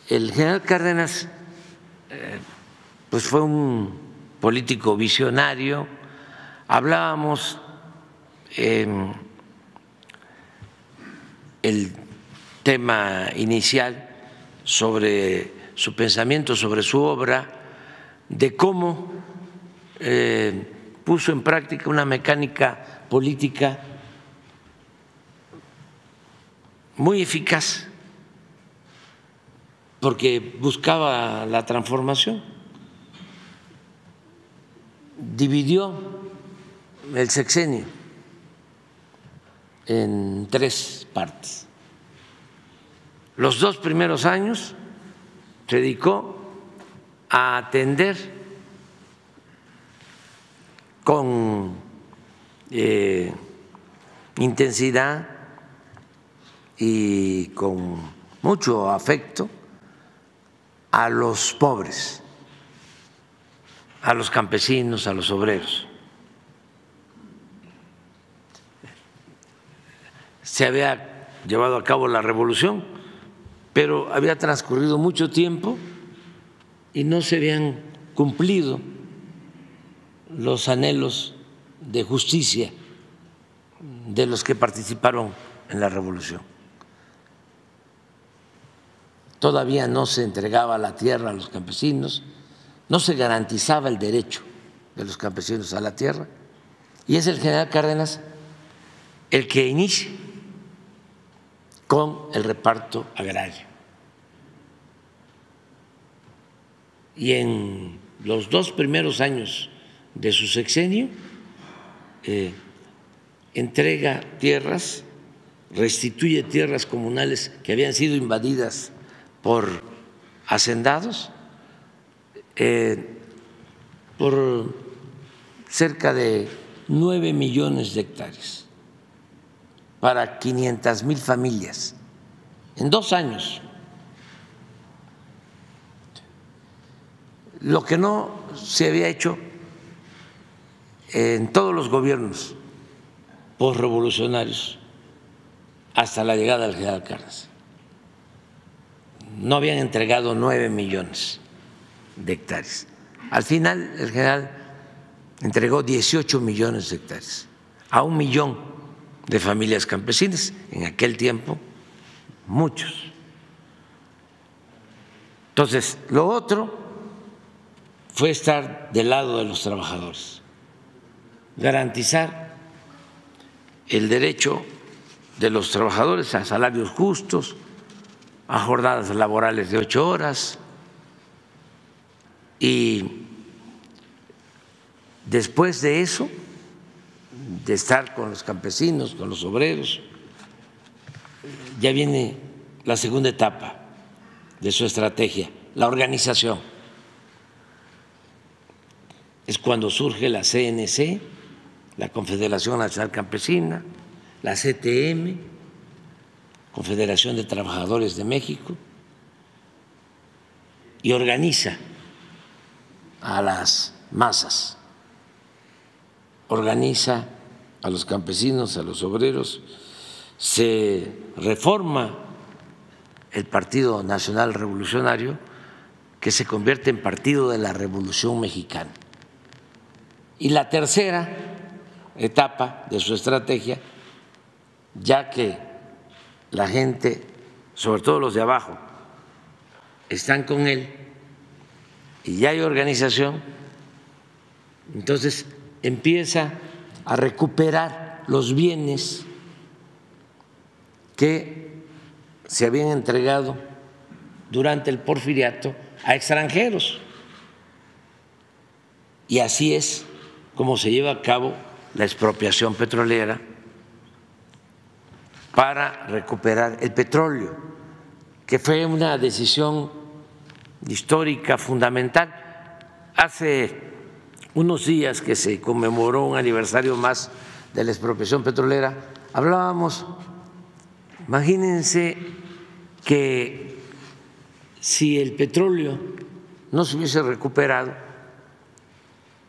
el general Cárdenas pues fue un político visionario. Hablábamos en el tema inicial sobre su pensamiento, sobre su obra, de cómo puso en práctica una mecánica política muy eficaz, porque buscaba la transformación. Dividió el sexenio en 3 partes. Los 2 primeros años se dedicó a atender con intensidad y con mucho afecto a los pobres, a los campesinos, a los obreros. Se había llevado a cabo la revolución, pero había transcurrido mucho tiempo y no se habían cumplido los anhelos de justicia de los que participaron en la revolución. Todavía no se entregaba la tierra a los campesinos, no se garantizaba el derecho de los campesinos a la tierra, y es el general Cárdenas el que inicia con el reparto agrario. Y en los 2 primeros años de su sexenio entrega tierras, restituye tierras comunales que habían sido invadidas por hacendados, por cerca de 9 millones de hectáreas para 500,000 familias en 2 años. Lo que no se había hecho en todos los gobiernos posrevolucionarios hasta la llegada del general Cárdenas. No habían entregado 9 millones de hectáreas. Al final el general entregó 18 millones de hectáreas a 1 millón de familias campesinas, en aquel tiempo muchos. Entonces, lo otro fue estar del lado de los trabajadores, garantizar el derecho de los trabajadores a salarios justos, a jornadas laborales de 8 horas, y después de eso, de estar con los campesinos, con los obreros, ya viene la segunda etapa de su estrategia, la organización. Es cuando surge la CNC, la Confederación Nacional Campesina, la CTM, Confederación de Trabajadores de México, y organiza a las masas, organiza a los campesinos, a los obreros, se reforma el Partido Nacional Revolucionario, que se convierte en Partido de la Revolución Mexicana. Y la tercera etapa de su estrategia, ya que la gente, sobre todo los de abajo, están con él y ya hay organización, entonces empieza a recuperar los bienes que se habían entregado durante el porfiriato a extranjeros. Y así es como se lleva a cabo la expropiación petrolera para recuperar el petróleo, que fue una decisión histórica fundamental. Hace unos días que se conmemoró un aniversario más de la expropiación petrolera, hablábamos, imagínense que si el petróleo no se hubiese recuperado,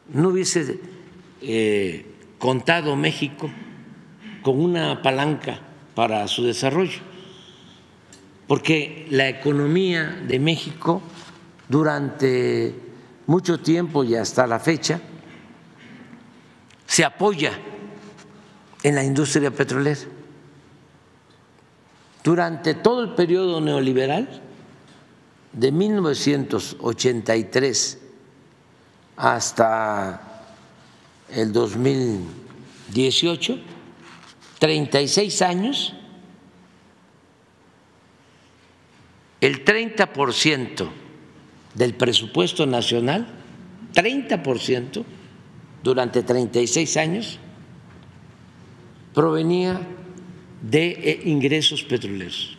no hubiese contado México con una palanca para su desarrollo, porque la economía de México durante mucho tiempo y hasta la fecha se apoya en la industria petrolera. Durante todo el periodo neoliberal, de 1983 hasta el 2018, 36 años, el 30% del presupuesto nacional, 30% durante 36 años, provenía de ingresos petroleros.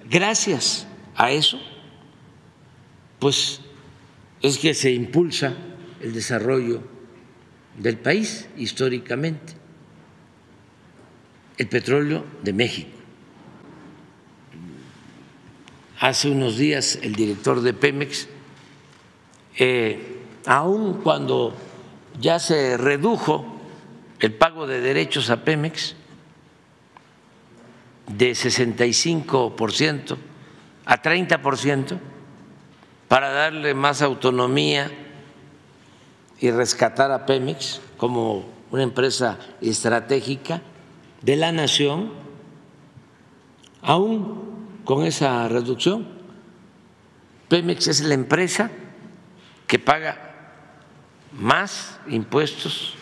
Gracias a eso, pues es que se impulsa el desarrollo del país históricamente, el petróleo de México. Hace unos días el director de Pemex, aun cuando ya se redujo el pago de derechos a Pemex de 65% a 30%, para darle más autonomía y rescatar a Pemex como una empresa estratégica de la nación. Aún con esa reducción, Pemex es la empresa que paga más impuestos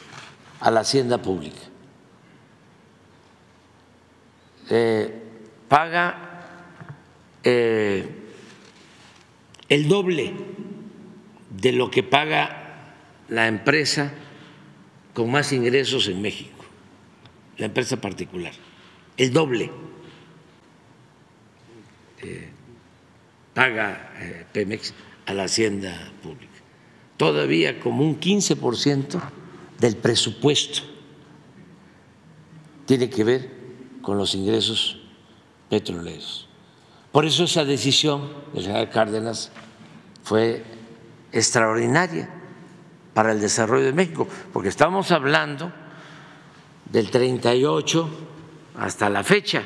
a la hacienda pública. Paga el doble de lo que paga la empresa con más ingresos en México, la empresa particular, el doble paga Pemex a la hacienda pública. Todavía como un 15% del presupuesto tiene que ver con los ingresos petroleros. Por eso esa decisión del general Cárdenas fue extraordinaria para el desarrollo de México, porque estamos hablando del 38 hasta la fecha,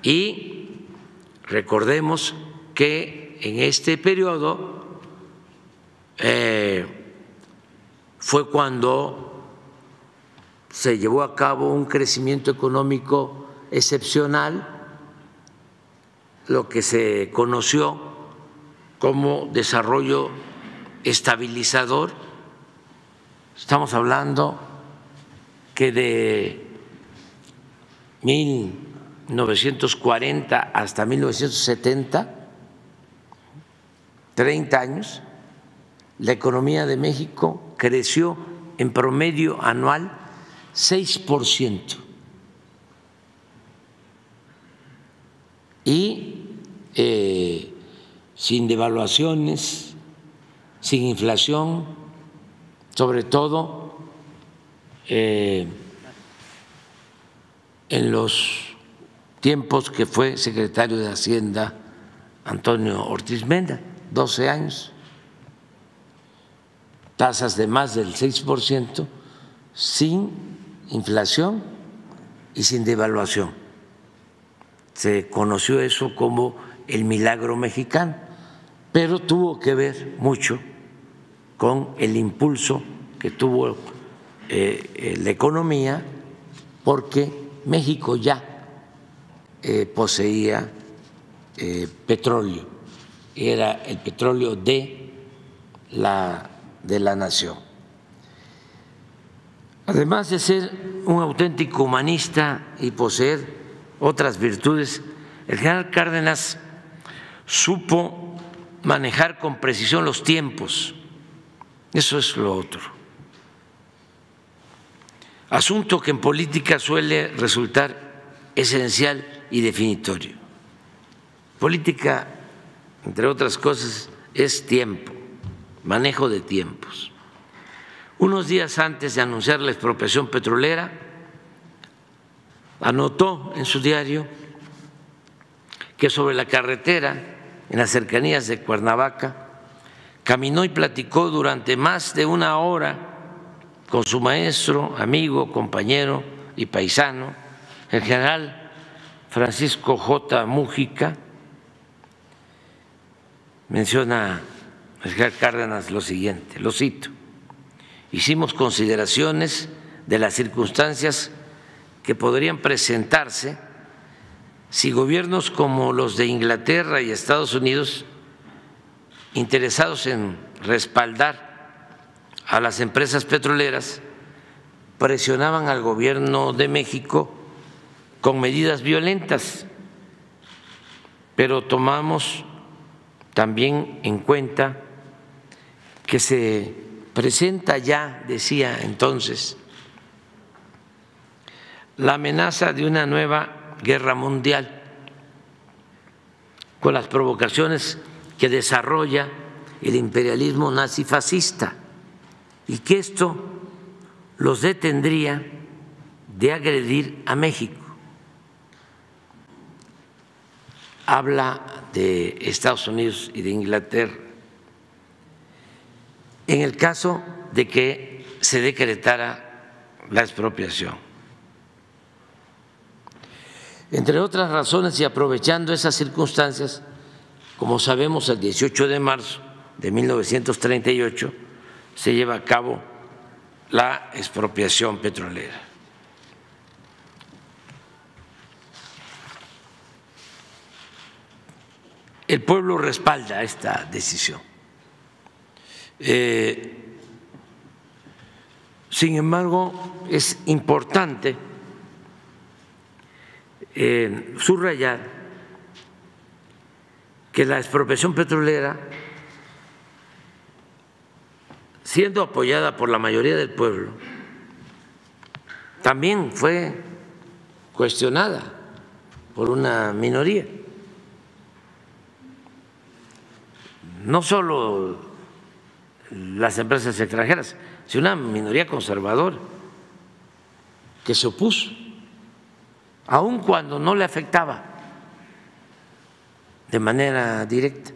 y recordemos que en este periodo fue cuando se llevó a cabo un crecimiento económico excepcional, lo que se conoció como desarrollo estabilizador. Estamos hablando que de 1940 hasta 1970, 30 años, la economía de México creció en promedio anual 6%. Y sin devaluaciones, sin inflación, sobre todo en los tiempos que fue secretario de Hacienda Antonio Ortiz Mena, 12 años, tasas de más del 6%, sin inflación y sin devaluación. Se conoció eso como el milagro mexicano, pero tuvo que ver mucho con el impulso que tuvo la economía, porque México ya poseía petróleo, era el petróleo de la nación. Además de ser un auténtico humanista y poseer otras virtudes, el general Cárdenas supo manejar con precisión los tiempos. Eso es lo otro. Asunto que en política suele resultar esencial y definitorio. Política, entre otras cosas, es tiempo, manejo de tiempos. Unos días antes de anunciar la expropiación petrolera, anotó en su diario que sobre la carretera, en las cercanías de Cuernavaca, caminó y platicó durante más de una hora con su maestro, amigo, compañero y paisano, el general Francisco J. Mújica menciona el general Cárdenas lo siguiente, lo cito: hicimos consideraciones de las circunstancias que podrían presentarse si gobiernos como los de Inglaterra y Estados Unidos, interesados en respaldar a las empresas petroleras, presionaban al gobierno de México con medidas violentas, pero tomamos también en cuenta que se presenta ya, decía entonces, la amenaza de una nueva guerra mundial con las provocaciones que desarrolla el imperialismo nazifascista y que esto los detendría de agredir a México. Habla de Estados Unidos y de Inglaterra. En el caso de que se decretara la expropiación. Entre otras razones, y aprovechando esas circunstancias, como sabemos, el 18 de marzo de 1938 se lleva a cabo la expropiación petrolera. El pueblo respalda esta decisión. Sin embargo, es importante subrayar que la expropiación petrolera, siendo apoyada por la mayoría del pueblo, también fue cuestionada por una minoría. No solo las empresas extranjeras, sino una minoría conservadora que se opuso, aun cuando no le afectaba de manera directa.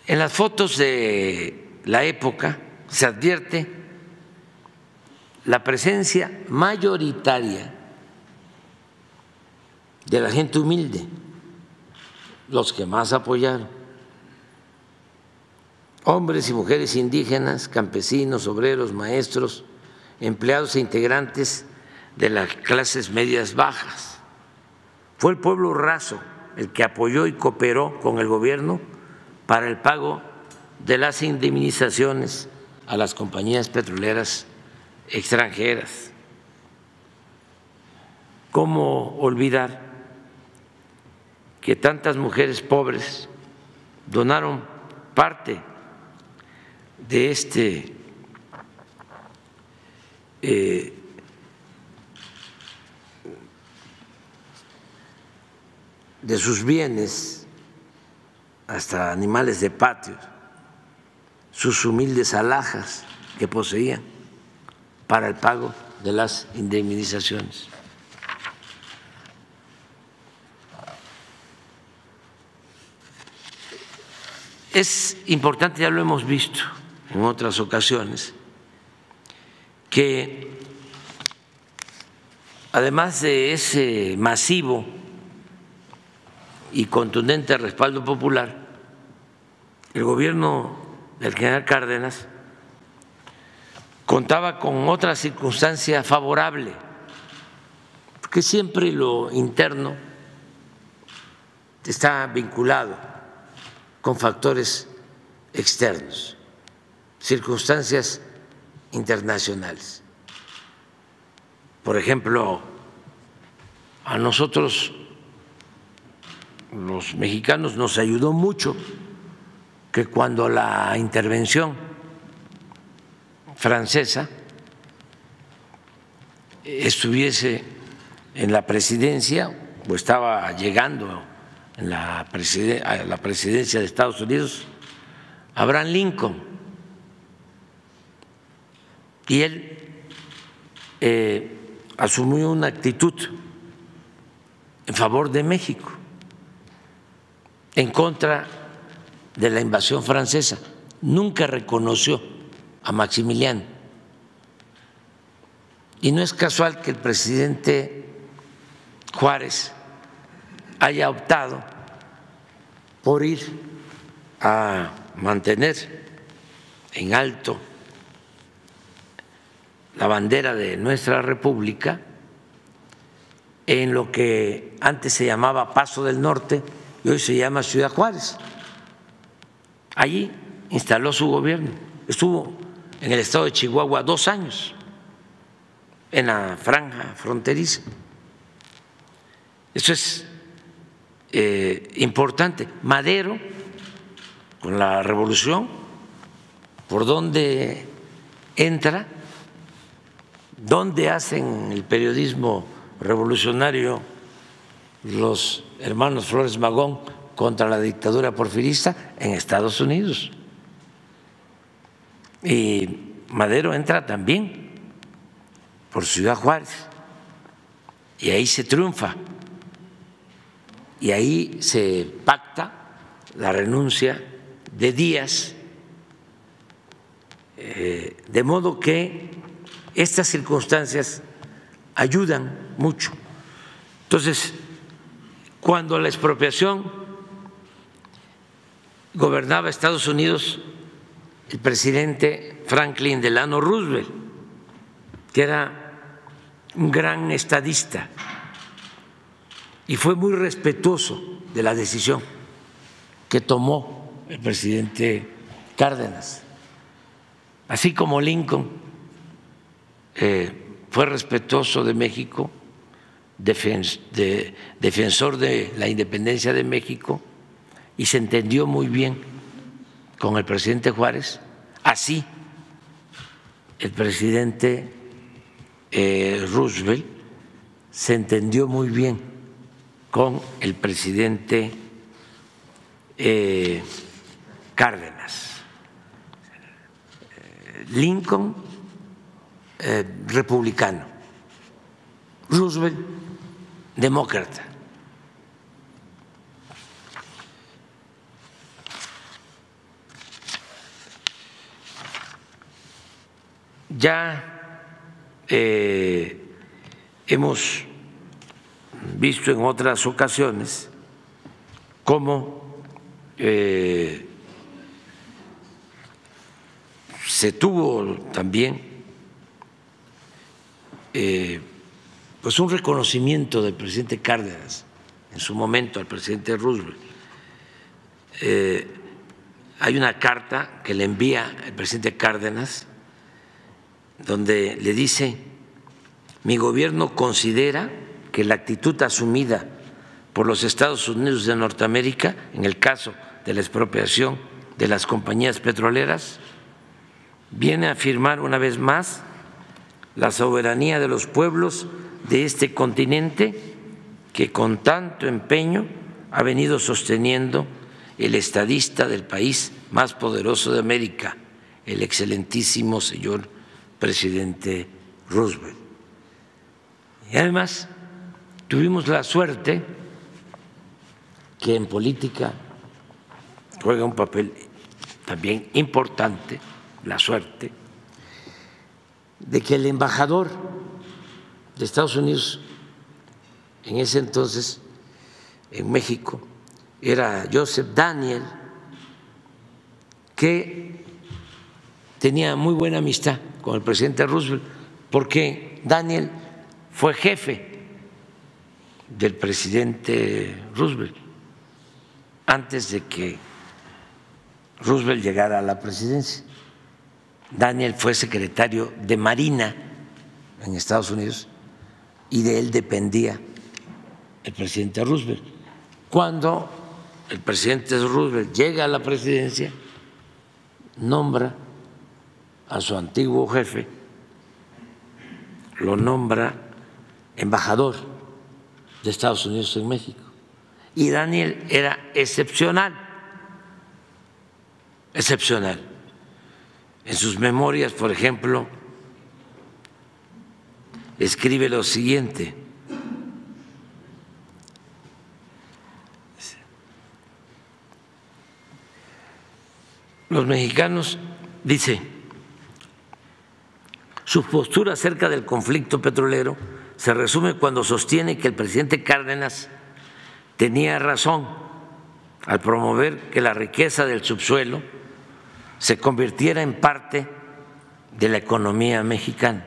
En las fotos de la época se advierte la presencia mayoritaria de la gente humilde, los que más apoyaron, hombres y mujeres indígenas, campesinos, obreros, maestros, empleados e integrantes de las clases medias bajas. Fue el pueblo raso el que apoyó y cooperó con el gobierno para el pago de las indemnizaciones a las compañías petroleras extranjeras. ¿Cómo olvidar que tantas mujeres pobres donaron parte de de sus bienes, hasta animales de patio, sus humildes alhajas que poseían, para el pago de las indemnizaciones? Es importante, ya lo hemos visto en otras ocasiones, que además de ese masivo y contundente respaldo popular, el gobierno del general Cárdenas contaba con otra circunstancia favorable, porque siempre lo interno está vinculado con factores externos, circunstancias internacionales. Por ejemplo, a nosotros los mexicanos nos ayudó mucho que cuando la intervención francesa estuviese en la presidencia o estaba llegando a la presidencia de Estados Unidos, Abraham Lincoln, y él asumió una actitud en favor de México, en contra de la invasión francesa, nunca reconoció a Maximiliano. Y no es casual que el presidente Juárez haya optado por ir a mantener en alto la bandera de nuestra República en lo que antes se llamaba Paso del Norte y hoy se llama Ciudad Juárez. Allí instaló su gobierno, estuvo en el estado de Chihuahua 2 años, en la franja fronteriza. Eso es importante. Madero, con la revolución, por dónde entra, dónde hacen el periodismo revolucionario los hermanos Flores Magón contra la dictadura porfirista, en Estados Unidos. Y Madero entra también por Ciudad Juárez y ahí se triunfa y ahí se pacta la renuncia de Díaz, de modo que estas circunstancias ayudan mucho. Entonces, cuando la expropiación gobernaba Estados Unidos, el presidente Franklin Delano Roosevelt, que era un gran estadista y fue muy respetuoso de la decisión que tomó el presidente Cárdenas, así como Lincoln fue respetuoso de México, defensor de la independencia de México, y se entendió muy bien con el presidente Juárez. Así el presidente Roosevelt se entendió muy bien con el presidente Cárdenas. Lincoln, republicano; Roosevelt, demócrata. Ya hemos visto en otras ocasiones cómo se tuvo también pues un reconocimiento del presidente Cárdenas en su momento al presidente Roosevelt. Hay una carta que le envía el presidente Cárdenas donde le dice: mi gobierno considera que la actitud asumida por los Estados Unidos de Norteamérica en el caso de la expropiación de las compañías petroleras viene a afirmar una vez más la soberanía de los pueblos de este continente que con tanto empeño ha venido sosteniendo el estadista del país más poderoso de América, el excelentísimo señor presidente Roosevelt. Y además tuvimos la suerte, que en política juega un papel también importante, la suerte de que el embajador de Estados Unidos en ese entonces en México era Joseph Daniel, que tenía muy buena amistad con el presidente Roosevelt, porque Daniel fue jefe del presidente Roosevelt antes de que Roosevelt llegara a la presidencia. Daniel fue secretario de Marina en Estados Unidos y de él dependía el presidente Roosevelt. Cuando el presidente Roosevelt llega a la presidencia, nombra a su antiguo jefe, lo nombra embajador de Estados Unidos en México. Y Daniel era excepcional. En sus memorias, por ejemplo, escribe lo siguiente: los mexicanos, dice, su postura acerca del conflicto petrolero se resume cuando sostiene que el presidente Cárdenas tenía razón al promover que la riqueza del subsuelo se convirtiera en parte de la economía mexicana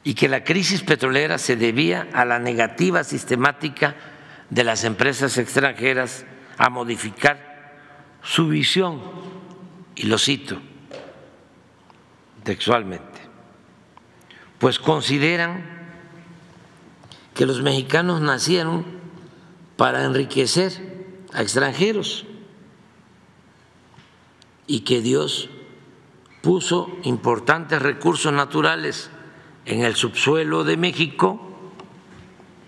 y que la crisis petrolera se debía a la negativa sistemática de las empresas extranjeras a modificar su visión, y lo cito textualmente, pues consideran que los mexicanos nacieron para enriquecer a extranjeros y que Dios puso importantes recursos naturales en el subsuelo de México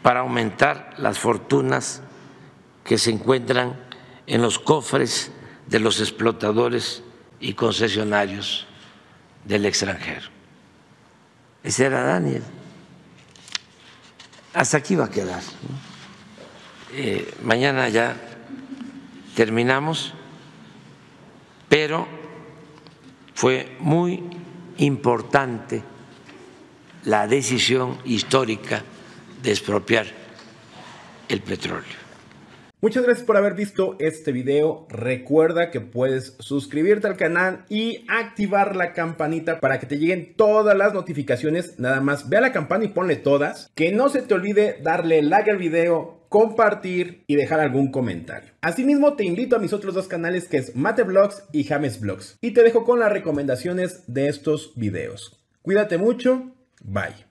para aumentar las fortunas que se encuentran en los cofres de los explotadores y concesionarios del extranjero. Ese era Daniel. Hasta aquí va a quedar, ¿no? Mañana ya terminamos, pero fue muy importante la decisión histórica de expropiar el petróleo. Muchas gracias por haber visto este video. Recuerda que puedes suscribirte al canal y activar la campanita para que te lleguen todas las notificaciones. Nada más ve a la campana y ponle todas. Que no se te olvide darle like al video, compartir y dejar algún comentario. Asimismo te invito a mis otros dos canales, que es Mate Vlogs y James Vlogs. Y te dejo con las recomendaciones de estos videos. Cuídate mucho. Bye.